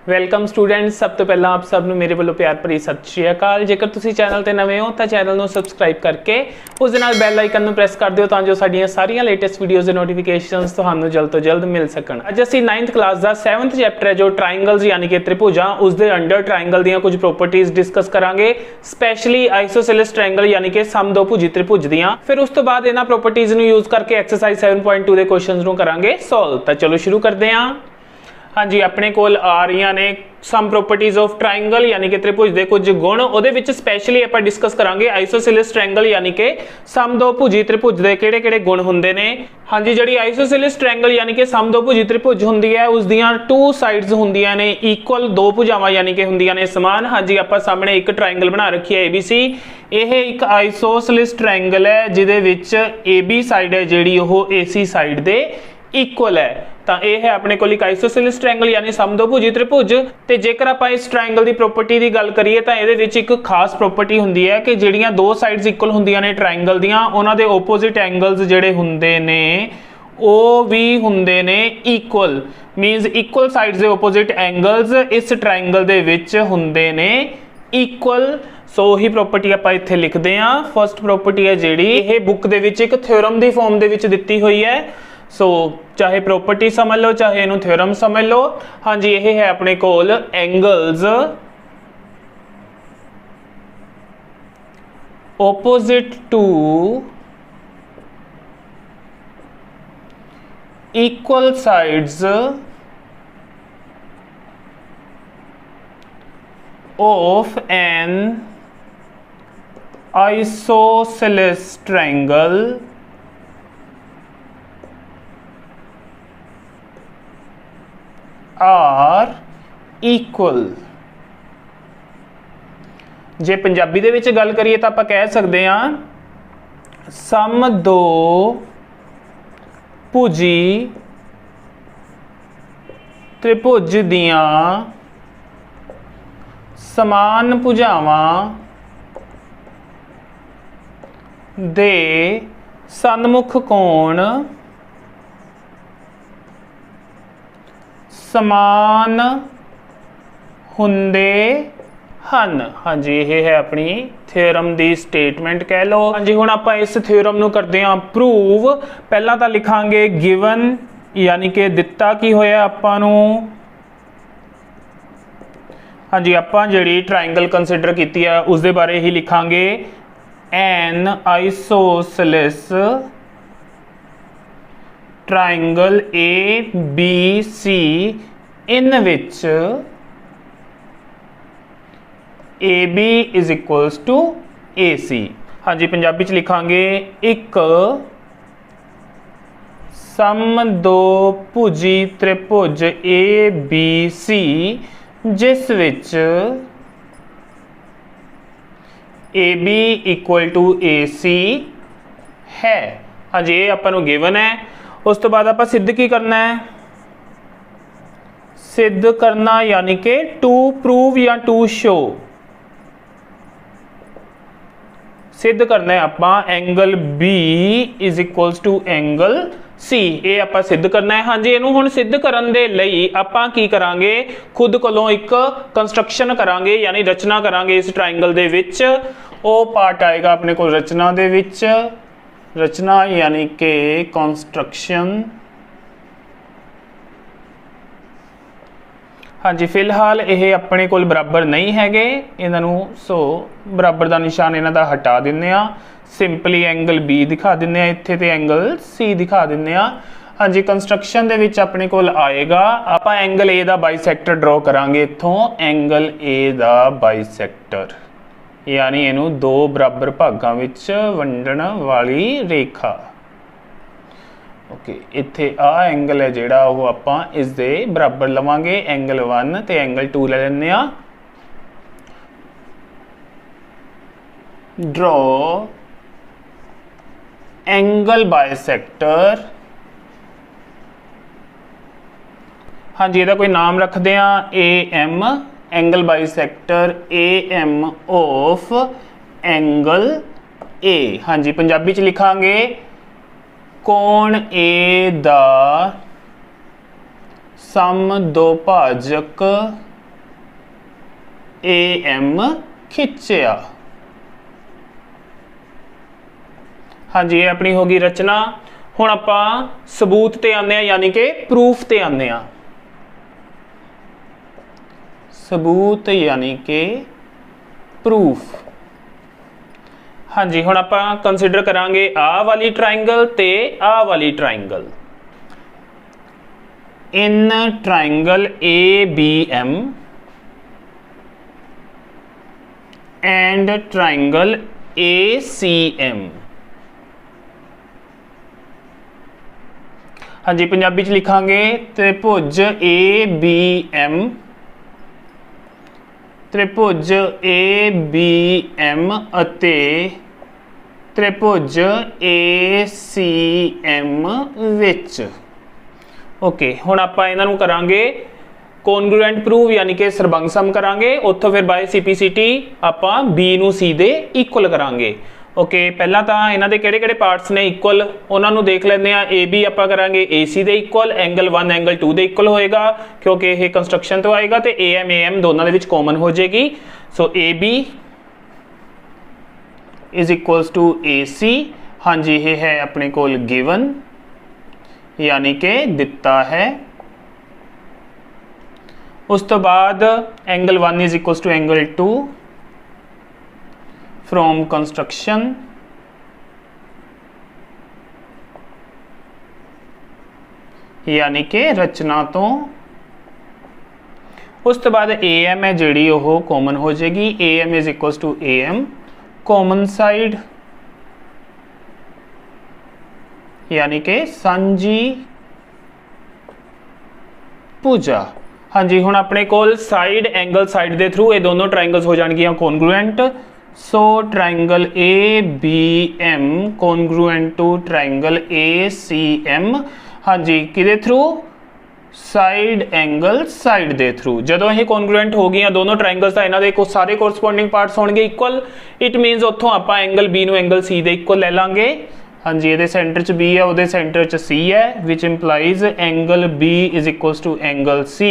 Welcome students. सब तो पहला आप सब मेरे वालों प्यार भरी सत श्री अकाल। जेकर तुसी चैनल ते नवे हो तो चैनल नूं सबसक्राइब करके उस दे नाल बैल आइकन नूं प्रेस कर दिओ तां जो साडीआं सारीआं लेटेस्ट वीडियोज़ दे नोटिफिकेशनस तुहानूं जल्द तो जल्द मिल सकण। अज असीं 9th क्लास दा 7th चैप्टर है जो ट्राइंगल्स यानी कि त्रिभुजां उस दे अंडर ट्राइंगल दीआं कुछ प्रॉपर्टीज डिस्कस करांगे, स्पैशली आइसोसेलेस ट्राइंगल यानी कि समदोभुजी त्रिभुज दीआं। फिर उस तो बाद इन्हां प्रॉपर्टीज नूं यूज करके एक्सरसाइज 7.2 दे क्वेश्चंस नूं करांगे सॉल्व। तां चलो शुरू करदे हां। हाँ जी, अपने कोल आ रही ने सम प्रॉपर्टीज ऑफ ट्राइंगल यानी कि त्रिभुज के कुछ गुण, ਉਹਦੇ ਵਿੱਚ स्पैशली ਆਪਾਂ डिस्कस करांगे आइसोसेलेस ट्राइंगल यानी कि समदोभुजी त्रिभुज ਦੇ ਕਿਹੜੇ-ਕਿਹੜੇ ਗੁਣ ਹੁੰਦੇ ਨੇ। हाँ जी, ਜਿਹੜੀ आइसोसेलेस ट्राइंगल यानी कि समदोभुजी त्रिभुज ਹੁੰਦੀ ਹੈ ਉਸ ਦੀਆਂ टू साइड्स ਹੁੰਦੀਆਂ ਨੇ इक्वल, दो ਭੁਜਾਵਾਂ यानी कि ਹੁੰਦੀਆਂ ਨੇ समान। हाँ जी, ਆਪਾਂ ਸਾਹਮਣੇ ਇੱਕ ट्राइंगल ਬਣਾ ਰੱਖੀ ਹੈ ABC। ਇਹ ਇੱਕ आइसोसेलेस ट्राइंगल है ਜਿਹਦੇ ਵਿੱਚ AB ਸਾਈਡ ਹੈ ਜਿਹੜੀ ਉਹ AC ਸਾਈਡ ਦੇ इक्वल है। तो यह है अपने को आइसोसेलेस ट्रायंगल यानी समदोभुजी त्रिभुज। तो जेकर आप इस ट्रायंगल की प्रॉपर्टी की गल करिए तो ये एक खास प्रॉपर्टी होंदी है कि जिहड़ियां दो साइड्स इक्वल होंदियां ने ट्रायंगल दियां, उन्हां दे ओपोजिट एंगल्स जिहड़े हुंदे ने वो भी हुंदे ने इक्वल। मीनस इक्वल साइड्स दे ओपोजिट एंगल्स इस ट्रायंगल दे विच हुंदे ने इक्वल। सो ही प्रॉपर्टी आपां इत्थे लिखदे हां। फर्स्ट प्रॉपर्टी है जिहड़ी इह बुक दे विच एक थ्योरम दी फॉर्म दे विच दित्ती हुई है। सो चाहे प्रॉपर्टी समझ लो चाहे इनू थ्योरम समझ लो। हाँ जी, ये है अपने कोल angles opposite to equal sides of an isosceles triangle are equal. जे पंजाबी दे विच गल करिए तो आप कह सकते हैं समदोभुजी त्रिभुज दियां समान भुजावां दे सन्मुख कोण समान हुंदे हन। हाँ जी, ये है अपनी थ्योरम दी स्टेटमेंट कह लो। हाँ जी, हुण आपां इस थ्योरम नूं करदे हां प्रूव। पहला तां लिखांगे गिवन यानी कि दिता की होया आपां नूं। हाँ जी, आपां जिहड़ी ट्रायंगल कंसीडर कीती है उस दे बारे ही लिखांगे an isosceles triangle ABC in which AB is equals to AC। हाँ जी, पंजाबी च लिखांगे एक समदोभुजी त्रिभुज ABC जिस विच AB इक्वल टू AC है। हाँ जी, ये आपां नूं गिवन है। उस तो बाद आप सिद्ध की करना है, सिद्ध करना यानी कि टू प्रूव या टू शो। सिद्ध करना है आप angle B is equals to angle C। ये आप सिद्ध करना है। हाँ जी, इनू हुण सिद्ध करन दे लई आपां की करांगे, खुद कोलों एक कंस्ट्रक्शन करांगे यानी रचना करांगे इस ट्रायंगल दे विच। ओ पार्ट आएगा अपने को रचना दे विच। रचना यानी कि कंस्ट्रक्शन। हाँ जी, फिलहाल यह अपने कोल बराबर नहीं हैगे इन्हों, सो बराबर का निशान इन्हों का हटा दिंदे आ। सिंपली एंगल B दिखा दिंदे आ इत्थे ते एंगल C दिखा दिंदे आ। हाँ जी, कंस्ट्रक्शन दे विच अपने कोल आएगा आपां एंगल A दा बाइसैक्टर ड्रॉ करांगे। इत्थों एंगल A दा बाइसैक्टर यानी इनू दो बराबर भागां विच वंडण वाली रेखा। ओके, इत्थे आ एंगल है जिहड़ा वो आपां इस दे बराबर लवांगे एंगल 1 ते एंगल 2 ले लैंदे आ। Draw angle बाइसैक्टर। हाँ जी, इहदा कोई नाम रखते हैं AM angle bisector AM of angle A। हाँ जी, पंजाबी च लिखांगे कोण A दा समदोभाजक AM खिंचिया। हाँ जी, ये अपनी होगी रचना। हुण आपां सबूत ते आने आ, यानी कि प्रूफ ते आने आ। सबूत यानी कि प्रूफ। हाँ जी, हुण आपां कंसीडर करांगे आ वाली ट्राइंगल ते आ वाली triangle. In triangle ABM and triangle ACM। हाँ जी, पंजाबी च लिखांगे त्रिभुज ABM, त्रिभुज ABM अते त्रिभुज ACM विच। ओके, हुण आपां इन्हां नूं करांगे कॉन्ग्रुएंट प्रूव, यानी कि सरबंग सम करांगे। उत्थों फिर बाय CPCT आपां B नूं C दे इक्वल करांगे। ओके, पहला तां इन्हां दे किहड़े-किहड़े पार्ट्स ने इक्वल, उन्हां नूं देख लैंदे आ। AB आपां करांगे AC दे इक्वल, एंगल 1 एंगल 2 दे इक्वल होएगा क्योंकि यह कंस्ट्रक्शन तो आएगा, तो AM दोनों दे विच कॉमन हो जाएगी। So AB is equals to AC। हाँ जी, ये है अपने कोल गिवन, यानी कि दिता है। उस तो बाद angle 1 is equals to angle 2 from construction, यानी कि रचना तो। उस तो बाद AM है जिहड़ी ओह कॉमन हो जाएगी। AM is equals to AM common side, यानी कि सांझी भुजा। हाँ जी, हुण अपने कोल साइड एंगल साइड दे थ्रू ये दोनों ट्राइंगल्स हो जाणगियां congruent. So triangle ABM congruent to triangle ACM। हाँ जी, किदे थ्रू? साइड एंगल साइड दे थ्रू। जदों ये कॉन्ग्रुएंट हो गई दोनों ट्राइंगल्स का, इन्हां दे सारे कोरस्पोंडिंग पार्ट्स होणगे इक्वल। इट मीनस उत्थों आपां एंगल B नूं एंगल C दे इक्वल ले लांगे। हाँ जी, ये सेंटर च B है, वो सेंटर च C है, which implies angle B is equals to angle C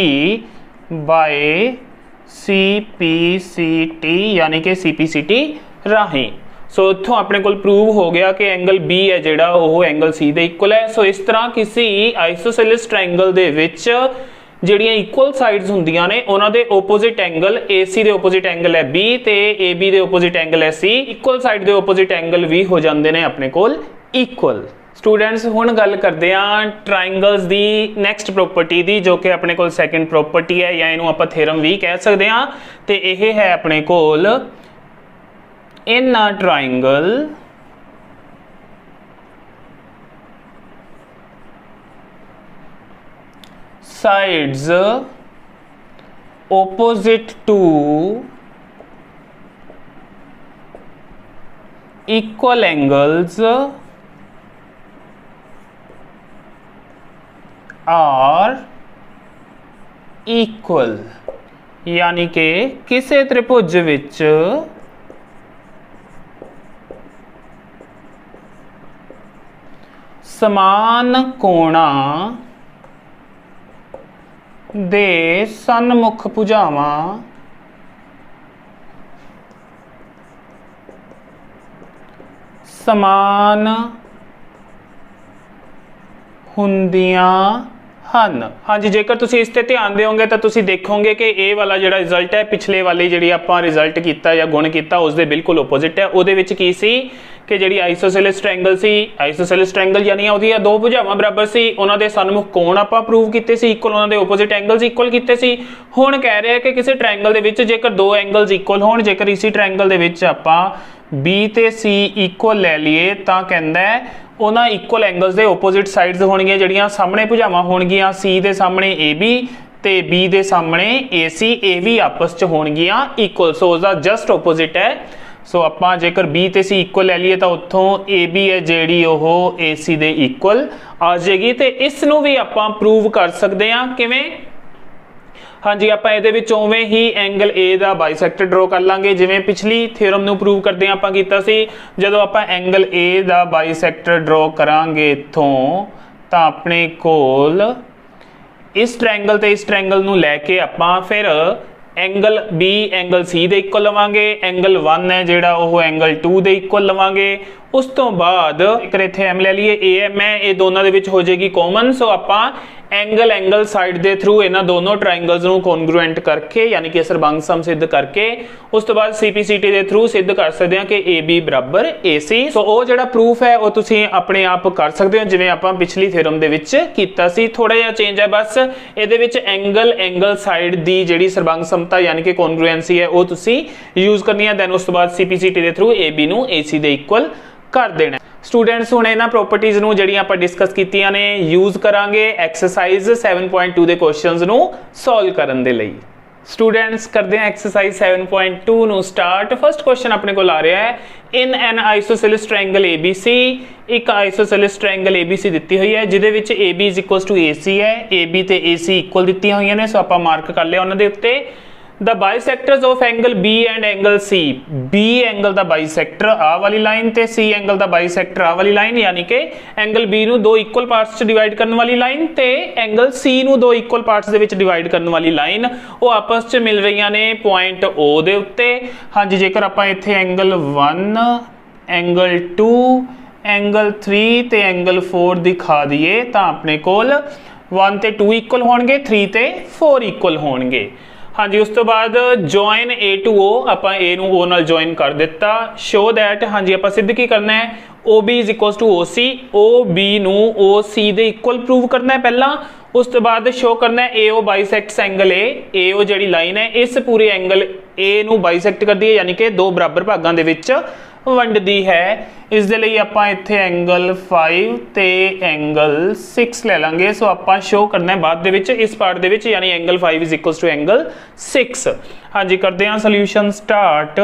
by CPCT, यानी कि CPCT राही। सो इत्थों अपने को प्रूव हो गया कि एंगल B है जिहड़ा वो एंगल C दे इक्वल है। सो इस तरह किसी आइसोसेलेस ट्राइंगल दे विच ਜਿਹੜੀਆਂ ਇਕੁਅਲ ਸਾਈਡਸ ਹੁੰਦੀਆਂ ਨੇ ਉਹਨਾਂ ਦੇ ਆਪੋਜ਼ਿਟ ਐਂਗਲ AC ਦੇ ਆਪੋਜ਼ਿਟ ਐਂਗਲ ਹੈ B ਤੇ AB ਦੇ ਆਪੋਜ਼ਿਟ ਐਂਗਲ ਹੈ C। ਇਕੁਅਲ ਸਾਈਡ ਦੇ ਆਪੋਜ਼ਿਟ ਐਂਗਲ ਵੀ ਹੋ ਜਾਂਦੇ ਨੇ ਆਪਣੇ ਕੋਲ ਇਕੁਅਲ। स्टूडेंट्स हुण गल करते हैं ट्राइंगल्स की नैक्सट प्रॉपर्टी की, जो कि अपने को सैकेंड प्रॉपर्टी है या इनू आप थेरम भी कह सकते हैं। तो यह है अपने कोल in a triangle sides opposite to equal angles are equal, यानी कि किसी त्रिभुज विच समान कोणा दे सन्मुख भुजावां समान हुंदियां हन। हाँ जी, जेकर तुसी इस ते ध्यान देओगे तो तुसी देखोगे कि ये वाला जिहड़ा रिजल्ट है पिछले वाली जिहड़ी आपां रिजल्ट कीता या गुण कीता उसदे बिल्कुल ओपोजिट है। उहदे विच की सी कि जिहड़ी आइसोसेलेस ट्रायंगल सी, आइसोसेलेस ट्रायंगल यानी उहदियां दो भुजावां बराबर सी, उहनां दे सन्मुख कोण आपां प्रूव कीते सी इक्वल, उहनां दे ओपोजिट एंगल्स इक्वल कीते सी। हुण कह रहे हैं कि किसी ट्रायंगल दे विच जेकर दो एंगल्स इक्वल होण, जेकर इसी ट्रायंगल दे विच आपां B ते C इक्वल ले लीए तां कहंदा है उन्हां इक्वल एंगल्स दे ओपोजिट साइड्स होणगीਆਂ ਜਿਹੜੀਆਂ सामने भुजावां होणगीਆਂ C ਦੇ सामने AB ਤੇ B ਦੇ सामने AC, ਇਹ ਵੀ आपस ਚ ਹੋਣਗੀਆਂ इक्वल। सो उसका जस्ट ओपोजिट है। सो ਆਪਾਂ जेकर B ਤੇ C इक्वल ले लीए ਤਾਂ ਉੱਥੋਂ AB है ਜਿਹੜੀ ਉਹ AC ਦੇ इक्वल आ जाएगी। ਤੇ ਇਸ ਨੂੰ ਵੀ ਆਪਾਂ प्रूव कर सकते हैं किवें? हाँ जी, आप ये उवें ही एंगल ए का बाइसैक्टर ड्रॉ कर लांगे जिवें पिछली थ्योरम नूं प्रूव करदे आपां कीता सी। जदों आपां एंगल ए का बाइसैक्टर ड्रॉ करांगे इत्थों तां अपने कोल इस ट्रायंगल ते इस ट्रायंगल नूं लैके आपां फिर एंगल बी एंगल सी दे इक्वल लवांगे, एंगल 1 है जिहड़ा ओह एंगल 2 दे इक्वल लवांगे। उस तो बाद एक इत्थे एम ले लीए, ए एम है, ये दोनों दे विच हो जाएगी कॉमन। सो आपां एंगल साइड दे थ्रू इन्हां दोनों ट्राइंगल्स नूं कॉन्ग्रुएंट करके यानी कि सरबंग सम सिद्ध करके उस तो बाद सीपीसीटी दे थ्रू सिद्ध कर सकते हैं कि ए बी बराबर ए सी। सो वो जिहड़ा प्रूफ है वो तुसीं अपने आप कर सकते हो जिवें आपां पिछली थ्योरम दे विच कीता सी। थोड़ा जिहा चेंज है बस, इहदे विच एंगल साइड दी जिहड़ी सरबंग समता यानी कि कॉन्ग्रुएंसी है वो तुसीं यूज करनी है। दैन उस तो बाद सीपीसीटी दे थ्रू ए बी नूं ए सी दे इक्वल कर देना। स्टूडेंट्स हुण इन्हां प्रॉपर्टीज नूं जिहड़ियां आपां डिस्कस कीतियां ने यूज करांगे एक्सरसाइज 7.2 दे क्वेश्चंस नूं सॉल्व करन दे लई। स्टूडेंट्स करते हैं एक्सरसाइज 7.2 नूं स्टार्ट। फर्स्ट क्वेश्चन अपने को आ रहा है in an isosceles triangle ABC, एक आइसोसेलेस ट्रायंगल ABC दिती हुई है जिहदे विच AB is equals to AC है, AB ते AC इक्वल दित्तियां होईयां ने। सो आपां मार्क कर लिया उन्हां दे उत्ते। The bisectors of angle B and angle C, B angle दा बाइसैक्टर आ वाली लाइन ते C एंगल दा बाइसैक्टर आ वाली लाइन, यानी कि एंगल B नूं दो इक्वल पार्ट्स च डिवाइड करने वाली लाइन ते एंगल C नूं दो इक्वल पार्ट्स दे विच डिवाइड करने वाली लाइन वो आपस च मिल रही ने पॉइंट O दे उत्ते। हाँ जी, जेकर आपां इत्थे एंगल 1 एंगल 2 एंगल 3 ते एंगल 4 दिखा दिए तां अपने कोल 1 ते 2 इक्वल होणगे, 3 ते 4 इक्वल होणगे। हाँ जी, उस तो बाद जॉइन ए टू ओ, आपां ए नूं ओ नाल जॉइन कर दिता। शो दैट, हाँ जी आपां सिद्ध की करना है, O B is equals to O C, O B नूं ओ सी दे इक्वल प्रूव करना है पहला। उस तो बाद शो करना है ए ओ बाइसैक्ट्स एंगल ए ओ जिहड़ी लाइन है इस पूरे एंगल ए नूं बाइसैक्ट करदी है यानी कि दो बराबर भागां दे विच वंडदी है। इस दे लई आपां इत्थे एंगल 5 ते एंगल 6 ले लांगे। सो आपां शो करना है बाद दे विच इस पार्ट दे विच यानी angle 5 is equals to angle 6। हाँ जी, करते हैं सॉल्यूशन स्टार्ट।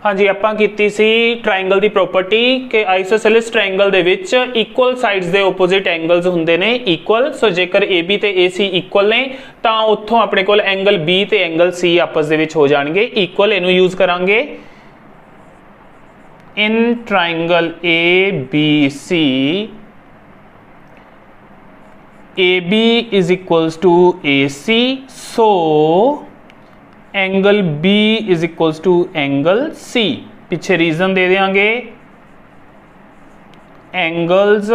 हाँ जी, आपां कीती सी ट्रायंगल दी प्रॉपर्टी कि आइसोसेलेस ट्रायंगल दे विच इक्वल साइड्स दे ओपोजिट एंगल्स हुंदे ने इक्वल। सो जेकर AB ते AC इक्वल ने तां उत्थों अपने कोल एंगल B ते एंगल C आपस दे विच हो जाणगे इक्वल। इहनूं यूज करांगे in triangle ABC, AB is equals to AC, so angle B is equals to angle C। पीछे रीजन दे देंगे, angles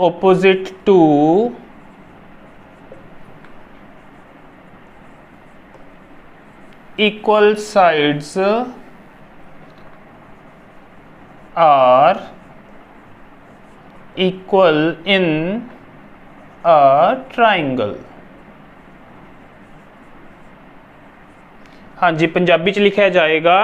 opposite to equal sides are equal in a triangle। हाँ जी, पंजाबी च लिखा जाएगा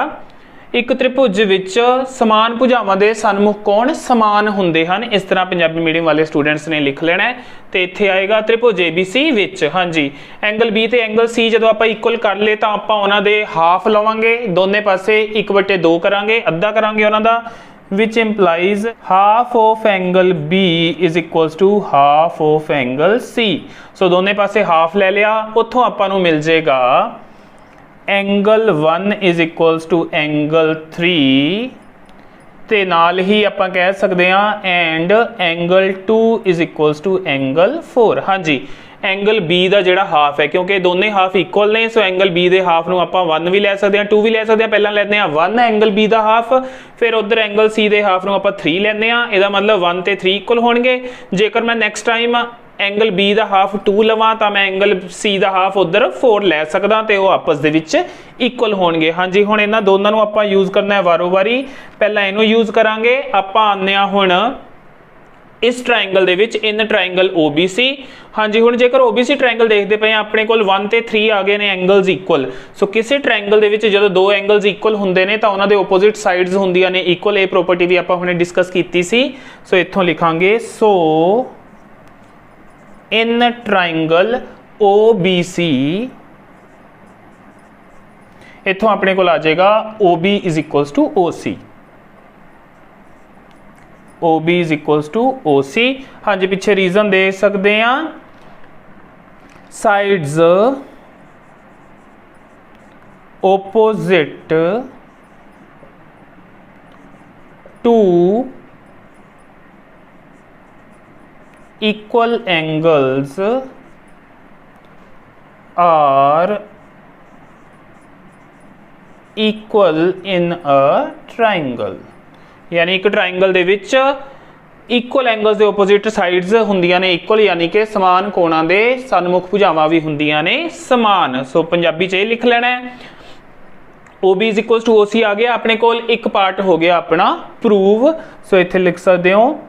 एक त्रिभुज विच समान भुजावां दे सन्मुख कोण समान हुंदे हन। इस तरह पंजाबी मीडियम वाले स्टूडेंट्स ने लिख लेना है। तो इत्थे आएगा त्रिभुज ABC विच, हाँ जी एंगल B ते एंगल C जदों आपां इक्वल कर ले तां आपां उहनां दे हाफ लवांगे, दोने पासे 1/2 करांगे, अद्धा करांगे उहनां दा, which implies half of angle B is equals to half of angle C। सो दोने पासे हाफ ले लिया, उत्थों आपां नूं मिल जाएगा angle 1 is equals to angle 3 ते नाल ही आपां कह सकते हैं and angle 2 is equals to angle 4। हाँ जी, एंगल B का जिहड़ा हाफ है क्योंकि दोनों हाफ इक्वल ने, सो एंगल B के हाफ नूं आपां 1 भी लै सकते हैं 2 भी लै सकते हैं। पहला लैंदे हैं 1 एंगल B का हाफ, फिर उधर एंगल C के हाफ नूं आपां 3 लैंदे हैं। इहदा मतलब 1 ते 3 इक्वल होणगे। जेकर मैं नैक्सट टाइम एंगल B का हाफ 2 लवां तां मैं एंगल C का हाफ उधर 4 लै सकदा ते वो आपस दे विच इक्वल होणगे। हाँ जी, हुण इन्हां दोनां नूं आपां यूज करना है वारो वारी। पहला इहनूं यूज करांगे, आपां आने आ हुण इस ट्रायंगल दे विच इन ट्रायंगल OBC। हाँ जी, हुण जेकर OBC ट्रायंगल देखते पे अपने कोल 1 ते 3 आ गए ने एंगल्स इक्वल। सो किसी ट्रायंगल दे विच जदों दो एंगल्स इक्वल हुंदे ने तां उहनां दे ओपोजिट साइड्स हुंदियां ने इक्वल। ये प्रॉपर्टी भी आपां हुणे डिस्कस कीती सी। सो इत्थों लिखांगे सो इन ट्रायंगल OBC, इत्थों अपने कोल आ जाएगा OB is equals to OC, OB is equals to OC। हाँ जी, पीछे रीजन दे सकते हैं, sides opposite to equal angles are equal in a triangle, यानी एक ट्राइंगल दे विच इक्वल एंगल्स दे ओपोजिट साइड्स हुंदियां ने इक्वल, यानी कि समान कोणां दे सन्मुख भुजावां भी हुंदियां ने समान। सो पंजाबी च लिख लेना है OB is equal to OC आ गया अपने कोल, एक पार्ट हो गया अपना प्रूव। सो इत्थे लिख सकते हो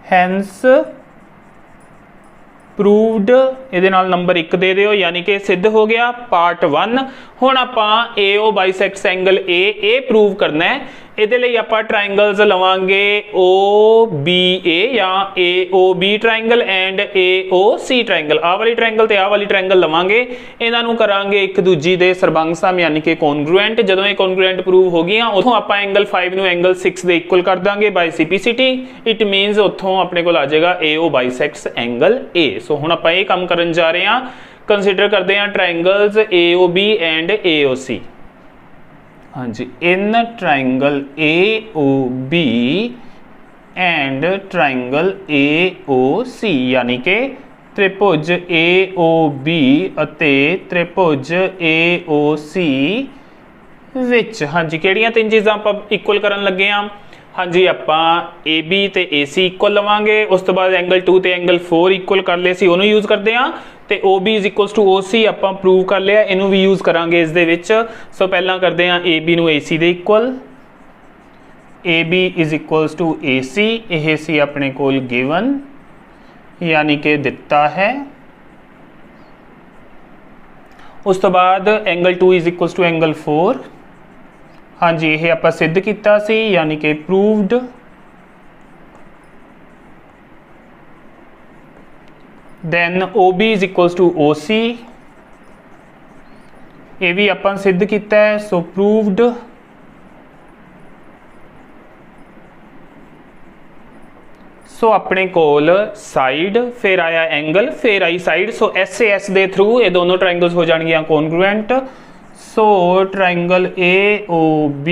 हैंस प्रूवड, ये नंबर 1 दे दिओ, यानी कि सिद्ध हो गया पार्ट 1। हुण आपां AO bisects angle A prove करना है। ਇਹਦੇ ਲਈ ਆਪਾਂ ट्राइंगल्स लवांगे OBA या AOB triangle and AOC triangle. आ वाली ट्राइंगल ते आ वाली ट्राइंगल लवांगे, इन्हां नूं करांगे एक दूजी दे सरबंग सम यानी कि कॉन्ग्रुएंट। जदों ये कॉन्ग्रुएंट प्रूव हो गईयां उथों आपां एंगल 5 नूं एंगल 6 दे इक्वल कर दांगे बाय CPCT। इट मीनस उथों अपने कोल आ जाएगा AO bisects angle A। So हुण आपां ये काम करन जा रहे हां, कंसीडर करते हैं ट्राइंगल्स AOB एंड AOC। हाँ जी, in triangle AOB and triangle AOC, यानी कि त्रिभुज AOB अते त्रिभुज AOC विच हाँ जी किहड़ियां 3 चीज़ां आपां इक्वल करन लगे हां। हाँ जी, आपां AB ते AC इक्वल लवांगे, उस तो बाद एंगल 2 ते एंगल 4 इक्वल कर लिया सी, उन्होंने यूज़ करते हैं। तो OB is equals to OC आपां प्रूव कर लिया, इनू भी यूज़ करांगे इस दे विच। सो पहला करते हैं AB नू AC दे equal, AB is equals to AC, यह सी अपने कोल गिवन यानी कि दिता है। उस तो बाद angle 2 is equals to angle 4, हाँ जी यह आपां सिद्ध किया सी यानी कि proved. then OB is equals to OC, ये भी अपन सिद्ध किया है, सो प्रूवड। सो अपने कोल साइड, फिर आया एंगल, फिर आई साइड। सो SAS दे थ्रू ये दोनों ट्राइंगल्स हो जाएंगे congruent. So triangle AOB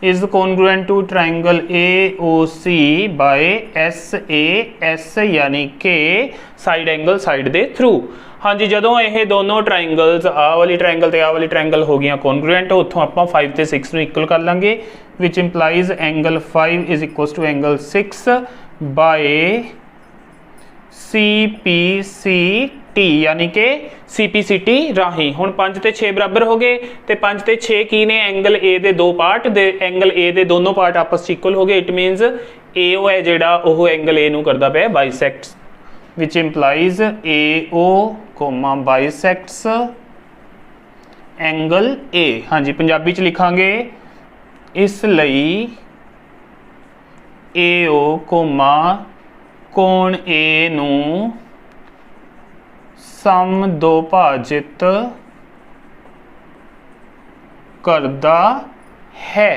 is congruent to triangle AOC by SAS, यानी कि साइड एंगल साइड दे थ्रू। हाँ जी, जदों ये दोनों ट्राइंगल्स आ वाली ट्राइंगल ते आ वाली ट्राइंगल हो गई कॉन्ग्रुएंट, उत्थों आपां 5 ते 6 नूं इक्वल कर लांगे, which implies angle 5 is equals to angle 6 by CPCT, यानी कि CPCT राही। हुण 5 ते 6 बराबर हो गए, तो 5 ते 6 की ने एंगल A दे दो पार्ट दे, एंगल A दे दोनों पार्ट आपस च इक्वल हो गए। इट मीनस AO है जिहड़ा ओह एंगल A नूं करदा पिया bisects, which implies AO comma bisects angle A। हाँ जी, पंजाबी च लिखांगे इसलिए AO कोमा कोण A नूं सम दो भाजित करदा है।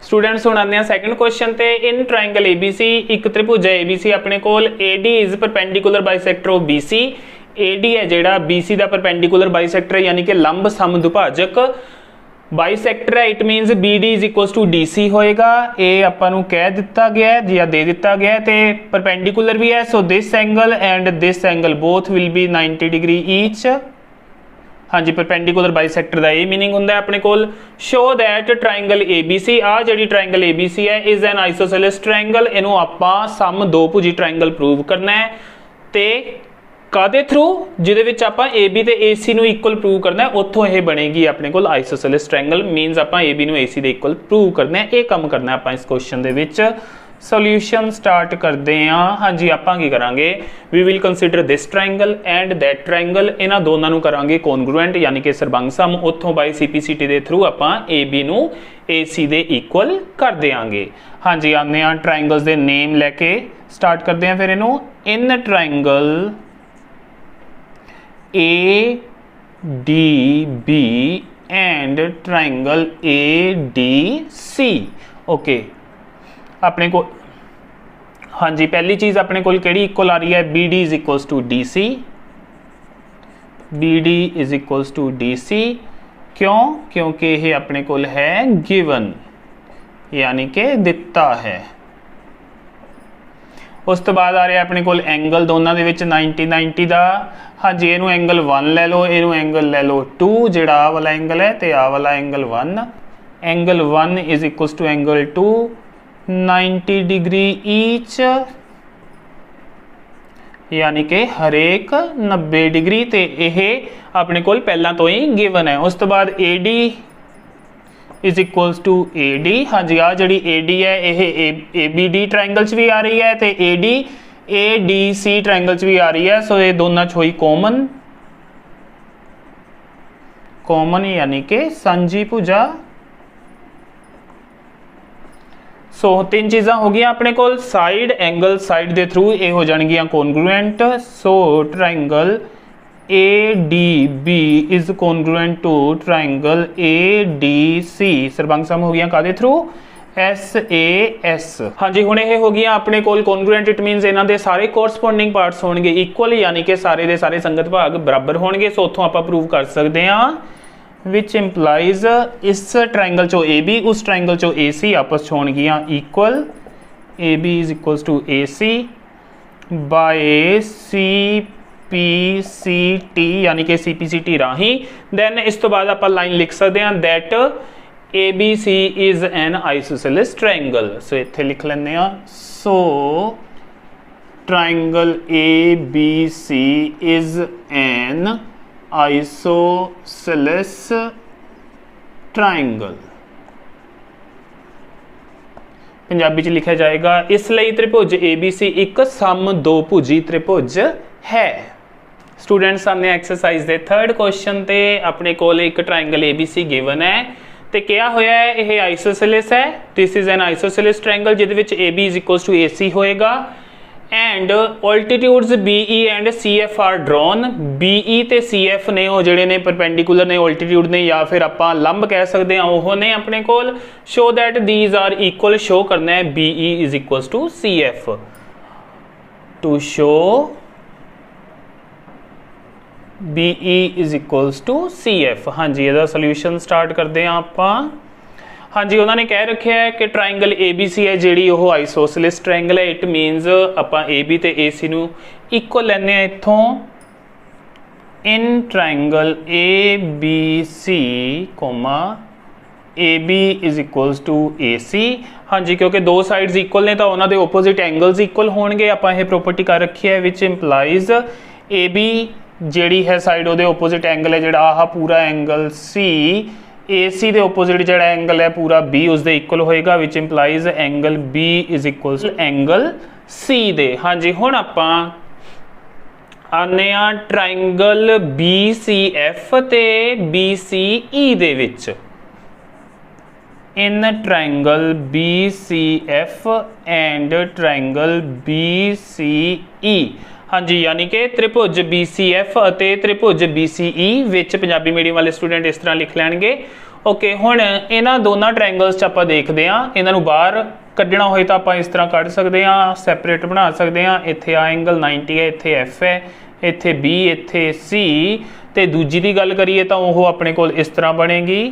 स्टूडेंट्स हुण आने सैकंड क्वेश्चन ते। इन ट्राइंगल ABC, एक त्रिभुज है ABC अपने कोल, AD is perpendicular bisector of BC। AD है जिहड़ा BC दा परपेंडिकुलर बाइसेक्टर है, यानी कि लंब समदुभाजक बाइसेक्टर है। It means BD is equals to DC होएगा। ये आपां नूं कह दिता गया है या दे दिता गया है, तो परपेंडिकुलर भी है। So this angle and this angle both will be 90 degree each. हाँ जी, परपेंडिकुलर बाइसेक्टर का ये मीनिंग हुंदा है अपने कोल। शो दैट ट्राइंगल ABC, आ जिहड़ी ट्राइंगल ABC है इज एन आइसोसेलेस ट्राइंगल। इनू आपां सम दो भुजी ट्राइंगल प्रूव करना है, ते कादे थ्रू, जिहदे विच आपां AB ते AC नू इक्वल प्रूव करना है, उत्थों यह बनेगी अपने कोल आइसोसेलेस ट्राइंगल। मीनस आपां AB नू AC दे इक्वल प्रूव करना है। ये काम करना है आपां इस क्वेश्चन दे विच। सोल्यूशन स्टार्ट करते हैं। हाँ जी, आपां की करांगे, we will consider this triangle and that triangle. इन्हां दोनों नू करांगे कॉन्ग्रुएंट यानी कि सरबंग सम। उत्थों बाय CPCT दे थ्रू आपां AB नू AC दे इक्वल कर देंगे। हाँ जी, आने आ ट्राइंगल्स दे नेम लैके स्टार्ट करते हैं। फिर इनू in triangle ADB and triangle ADC। Okay, अपने को हाँ जी पहली चीज़ अपने को केड़ी इक्वल आ रही है, BD is equals to DC। BD is equals to DC क्यों? क्योंकि ये अपने को है गिवन यानी कि दिता है। उस तो बाद आ रहा अपने कोल एंगल दोनों के 90 90 का। हाँ जी, इनू एंगल 1 ले लो, इनू एंगल ले लो 2, जोड़ा आ वाला एंगल है तो आ वाला angle 1। Angle 1 is equals to angle 2, 90 degree each, यानी कि हरेक 90 डिग्री। तो यह अपने कोल पहला तो ही गिवन है। उस तो बाद A D is equals to A D. हाँ जी, आ जी ए डी है यह ए बी डी ट्रायंगल च भी आ रही है, तो ए डी सी ट्रायंगल च भी आ रही है। सो ये दोनों च हुई कॉमन यानी कि सांझी भुजा। सो तीन चीज़ा हो गई अपने कोल। साइड एंगल साइड के थ्रू ये हो जाएगियां congruent. So triangle A D B is congruent to triangle A D C. सरबंग सम हो गया कादे थ्रू, एस ए एस। हाँ जी, हुणे ये हो गया अपने कोल कॉन्ग्रुएंट। इट मीनस इन्हां दे सारे कोरसपोंडिंग पार्ट्स होणगे इक्वल, यानी कि सारे दे सारे संगत भाग बराबर होणगे। सो उत्थों आपां प्रूव कर सकते हैं, विच इंप्लाइज इस ट्रायंगल चो ए बी उस ट्रायंगल चो ए सी आपस च होणगियां equal. A B is equals to A C by C P C T, यानी कि सी पी सी टी राही। दैन इस तो बाद आप लाइन लिख सकते हैं that A B C is an isosceles triangle. So इत्थे लिख लेंगे। So triangle A B C is an isosceles triangle. Punjabi च लिखा जाएगा, इसलिए त्रिभुज ए बी सी एक सम दो भुजी त्रिभुज है। स्टूडेंट्स सामने एक्सरसाइज के थर्ड क्वेश्चन ते अपने कोल एक triangle A B C given है, तो क्या होया है, यह आइसोसेलेस है। This is an isosceles triangle जिहदे A B is equals to A C होएगा। And altitudes B E and C F are drawn. B E ते सी एफ ने वो जिहड़े ने परपेंडिकुलर ने, ऑल्टीट्यूड ने, या फिर आपां लंब कह सकते हैं, वो ने अपने कोल। Show that these are equal, show करना है B E is equals to C F. To show B E is equals to C F. हाँ जी, इसका सोल्यूशन स्टार्ट करते हैं आपां। हाँ जी, उन्होंने कह रखा है कि ट्रायंगल ए बी सी है जी वो आइसोसेलेस ट्रायंगल है। इट मीनस आपां ए बी ते ए सी नू इक्वल लैने इत्थों। In triangle A B C comma A B is equals to A C. हाँ जी, क्योंकि दो साइड्स इक्वल ने तो उन्होंने ओपोजिट एंगल्स इक्वल होणगे। आपां ये प्रॉपर्टी कर रखी है विच इंप्लाइज ए बी जिहड़ी है साइड वो ओपोजिट एंगल है जिहड़ा आह पूरा एंगल सी, ए सी के ओपोजिट जिहड़ा एंगल है पूरा बी उसके इक्वल होएगा, which implies angle B is equals angle C दे। हाँ जी, हुण आपां आने आ ट्रायंगल बी सी एफ ते बी सी ई दे विच। In triangle B C F and triangle B C E. हाँ जी, यानी कि त्रिभुज बी सी एफ और त्रिभुज बी सी ई विच पंजाबी मीडियम वाले स्टूडेंट इस तरह लिख लैणगे। ओके, हुण इन्हां दोनों ट्रायंगल्स च आपां देखदे हां, इन्हां नूं बाहर कड्ढना होए तां आपां इस तरह कढ सकदे हां, सैपरेट बना सकदे हां। इत्थे आ एंगल 90 है, इत्थे एफ है, इत्थे बी, इत्थे सी। ते दूजी दी गल करिए तां ओह अपने कोल इस तरह बनेगी,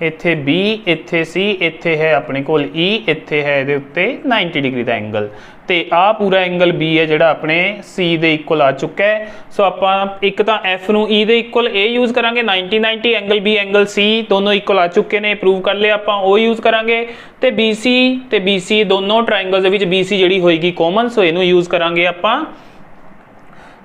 इत्थे बी, इत्थे सी, इत्थे है अपने कोल ई, इत्थे है इहदे उत्ते 90 डिग्री का एंगल। तो आ पूरा एंगल बी है जिहड़ा अपने सी दे इक्वल आ चुका है। सो आपां एक तां एफ नूं ई दे इक्वल ए यूज़ करांगे, 90 90 एंगल बी एंगल सी दोनों इक्वल आ चुके ने, प्रूव कर लिया आपां। ओ यूज़ करांगे ते बी सी दोनों ट्रायंगल्स दे विच बी सी जिहड़ी होएगी कॉमन, सो इहनूं यूज़ करांगे आपां।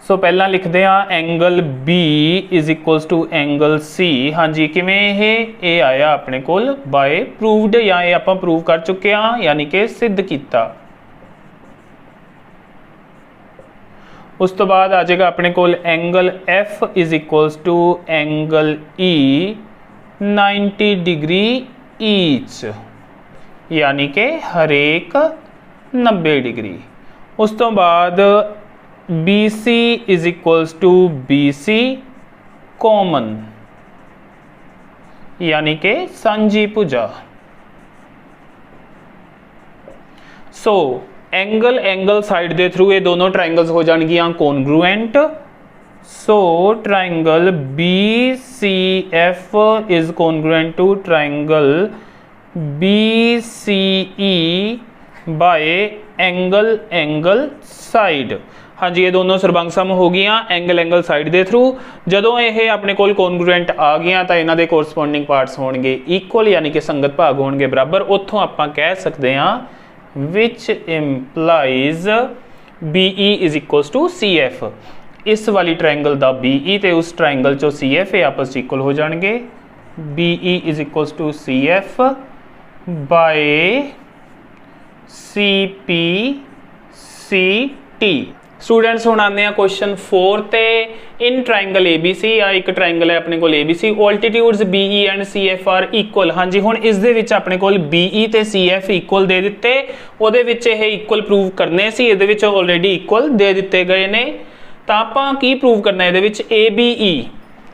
सो पहला लिखते हैं angle B is equals to angle C. हाँ जी, किवें ये आया अपने कोल बाय प्रूवड, या ये आपां प्रूव कर चुके हैं, यानी कि सिद्ध किया। उस तो बाद आ जाएगा अपने कोल angle F is equals to angle E 90 degree each, यानी कि हरेक 90 डिग्री। उस तो बाद B C is equals to B C common, यानी कि सांझी भुजा। सो एंगल एंगल साइड के थ्रू ये दोनों ट्रायंगल्स हो जाएंगियां congruent. So triangle B C F is congruent to triangle B C E by angle side. हाँ जी, ये दोनों सरबंग सम हो गई एंगल साइड के थ्रू। जदों ये अपने कोल कॉन्ग्रुएंट आ गई तो इन्हां दे कोरसपोंडिंग पार्ट्स होणगे इक्वल, यानी कि संगत भाग होणगे बराबर। उत्थों आपां कह सकते हैं which implies BE is equals to CF। इस वाली ट्रायंगल का BE तो उस ट्रायंगल चो CF ये आपस इक्वल हो जाएंगे। BE is equals to CF by CPCT। Students हुण आने क्वेश्चन 4 ते। इन ट्रायंगल ABC या एक ट्रायंगल है अपने को ABC, altitudes BE and CF are equal. हाँ जी, हुण इस दे विच अपने को BE ते CF इक्वल दे दिते, उहदे विच ये इक्वल प्रूव करने सी, इहदे विच ऑलरेडी इक्वल दे दिते गए ने। तां आपां की प्रूव करना है, इहदे विच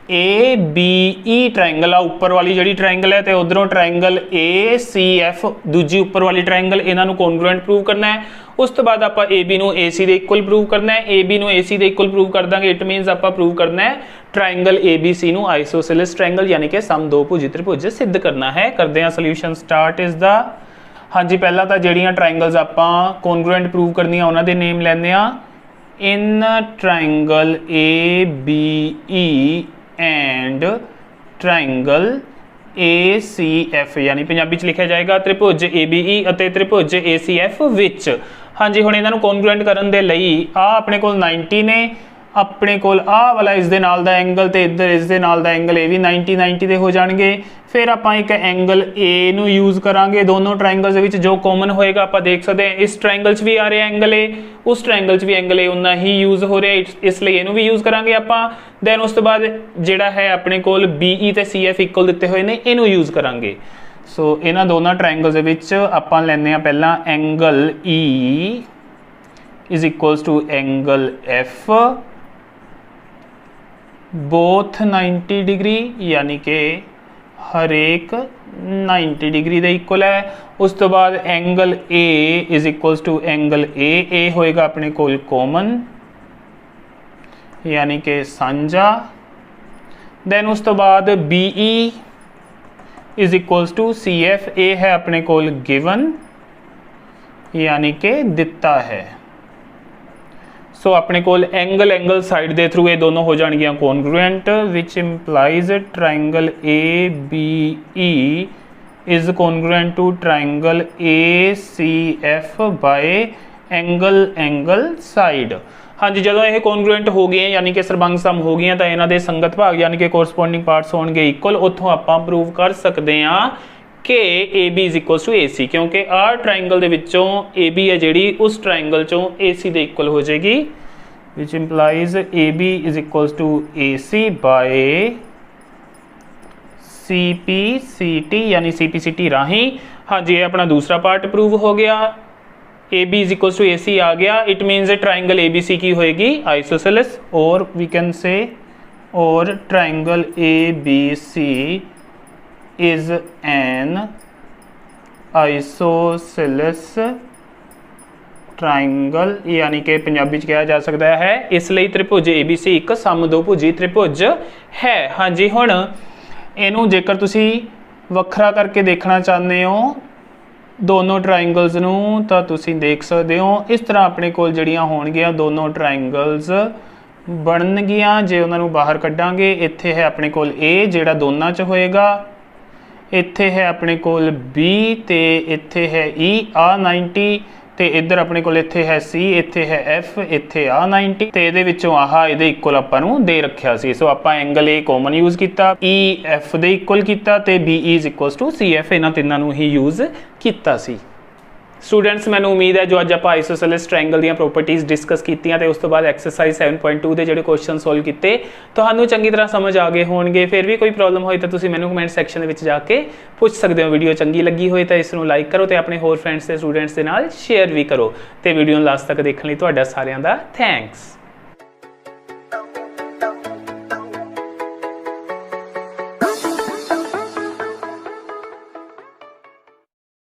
ABE ट्रायंगल आ उपर वाली जिहड़ी ट्रायंगल है, तो उधरों ट्रायंगल ACF दूजी उपर वाली ट्रायंगल, इन्हां नूं कॉन्ग्रुएंट प्रूव करना है। उस तो बाद आपां AB नूं AC दे इक्वल प्रूव करना है, AB नूं AC दे इक्वल प्रूव कर दांगे। इट मीनस आपां प्रूव करना है ट्रायंगल ABC नूं आइसोसेलेस ट्रायंगल यानी कि समदोभुजी त्रिभुज सिद्ध करना है। करदे हां सोल्यूशन स्टार्ट इज द। हाँ जी, पहला तो जिहड़ियां ट्रायंगल्स आपां कॉन्ग्रुएंट प्रूव करनियां उन्हां दे नेम लैंदे आ। In triangle ABE and triangle ACF, यानी पंजाबी च लिखा जाएगा त्रिभुज ABE अते त्रिभुज ACF विच। हाँ जी, हुण इन्हां नूं कॉन्ग्रुएंट करन दे लई आ अपने कोल 90 ने, अपने कोल आ वाला इस दे नाल दा एंगल ते इधर इस दे नाल दा एंगल ये भी 90 दे हो जाणगे। फिर आपां एक एंगल A नूं यूज़ करांगे। दोनों ट्रायंगल्स दे विच जो कॉमन होएगा आपां देख सकते हैं, इस ट्रायंगल च भी आ रहा एंगल A, उस ट्रायंगल च भी एंगल A उन्ना ही यूज़ हो रहा है, इसलिए इहनूं भी यूज़ करांगे आपां। दैन उस तो बाद जिहड़ा है अपने कोल BE ते CF इक्वल दिते हुए ने, इहनूं यूज़ करांगे। सो इन्हां दोनों ट्रायंगल्स दे विच आपां लैंदे आ पहला angle E is equals to angle F both 90 degree, यानी कि हर एक 90 डिग्री दे इक्वल है। उस तो बाद angle A is equals to angle A होएगा अपने कोल कॉमन, यानी कि साझा। दैन उस तो बाद BE is equals to CF, A है अपने कोल गिवन, यानी कि दिता है। सो अपने कोल एंगल साइड दे थ्रू ये दोनों हो जाएंगे congruent, which implies triangle ABE is congruent to triangle ACF by angle side. हाँ जी, जदों ये कॉन्ग्रुएंट हो गए यानी कि सरबंग सम हो गई तो इन्हां दे संगत भाग यानी कि कोरसपोंडिंग पार्ट्स होणगे इक्वल। उत्थों आपां प्रूव कर सकते हैं कि AB is equals to AC, क्योंकि आ ट्रायंगल दे विचों AB है जिहड़ी उस ट्रायंगल चों AC दे इक्वल हो जाएगी, which implies AB is equals to AC by CPCT, यानी CPCT राही। हाँ जी, ये अपना दूसरा पार्ट प्रूव हो गया। AB is equals to AC आ गया। इट मीन्स ट्रायंगल ABC की होएगी आइसोसेलेस, और वी कैन से और triangle ABC is an isosceles triangle, यानी कि पंजाबी च कहा जा सकता है इसलिए त्रिभुज ABC एक समदोभुजी त्रिभुज है। हाँ जी, हुण इहनूं जेकर तुसी वखरा करके देखना चाहते हो दोनों ट्रायंगल्स नूं तां तुसी देख सकते हो इस तरह अपने कोल जिहड़ियां होणगियां दोनों ट्रायंगल्स बननगियां। जे उन्हां नूं बाहर कड्डांगे, इत्थे है अपने कोल A जिहड़ा दोनां च होएगा, इत्थे है अपने कोल B ते इत्थे है E आ 90 ते इधर अपने कोल इत्थे है C, इत्थे है F, इत्थे आ 90 ते इहदे विचों आह इहदे इक्वल आपां नूं दे रखिया सी। सो आपां एंगल A कॉमन यूज़ कीता, E F दे इक्वल कीता ते BE is equals to CF, इन्हां तिन्नां नूं ही यूज़ कीता सी। स्टूडेंट्स, मैंने उम्मीद है जो अज आप आइसोसेलेस ट्रायंगल दी प्रॉपर्टीज़ डिस्कस कीतियां ते उस तो बाद एक्सरसाइज 7.2 के जोड़े क्वेश्चन सोल्व किए तो चंगी तरह समझ आ गए होंगे। फिर भी कोई प्रॉब्लम होई तो तुसीं मैनूं कमेंट सैक्शन में जाके पूछ सकते हो। वीडियो चंगी लगी होई तो इसनूं लाइक करो तो अपने होर फ्रेंड्स ते स्टूडेंट्स के नाल शेयर भी करो। तो वीडियो लास्ट तक देखने लिए तुहाडा सारिआं दा थैंक्स।